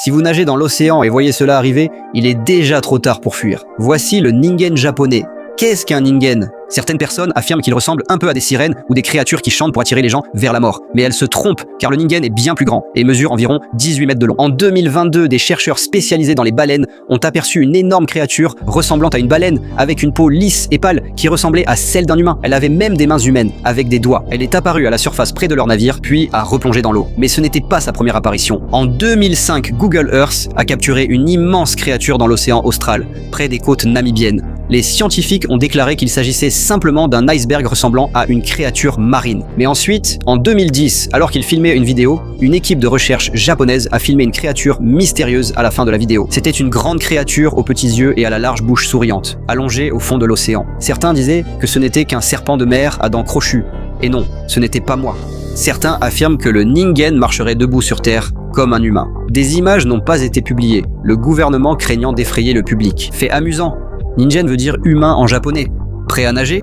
Si vous nagez dans l'océan et voyez cela arriver, il est déjà trop tard pour fuir. Voici le ningen japonais. Qu'est-ce qu'un ningen? Certaines personnes affirment qu'il ressemble un peu à des sirènes ou des créatures qui chantent pour attirer les gens vers la mort. Mais elles se trompent, car le ningen est bien plus grand et mesure environ 18 mètres de long. En 2022, des chercheurs spécialisés dans les baleines ont aperçu une énorme créature ressemblant à une baleine avec une peau lisse et pâle qui ressemblait à celle d'un humain. Elle avait même des mains humaines, avec des doigts. Elle est apparue à la surface près de leur navire, puis a replongé dans l'eau. Mais ce n'était pas sa première apparition. En 2005, Google Earth a capturé une immense créature dans l'océan austral, près des côtes namibiennes. Les scientifiques ont déclaré qu'il s'agissait simplement d'un iceberg ressemblant à une créature marine. Mais ensuite, en 2010, alors qu'ils filmaient une vidéo, une équipe de recherche japonaise a filmé une créature mystérieuse à la fin de la vidéo. C'était une grande créature aux petits yeux et à la large bouche souriante, allongée au fond de l'océan. Certains disaient que ce n'était qu'un serpent de mer à dents crochues. Et non, ce n'était pas moi. Certains affirment que le ningen marcherait debout sur Terre, comme un humain. Des images n'ont pas été publiées, le gouvernement craignant d'effrayer le public. Fait amusant. Ningen veut dire humain en japonais. Prêt à nager?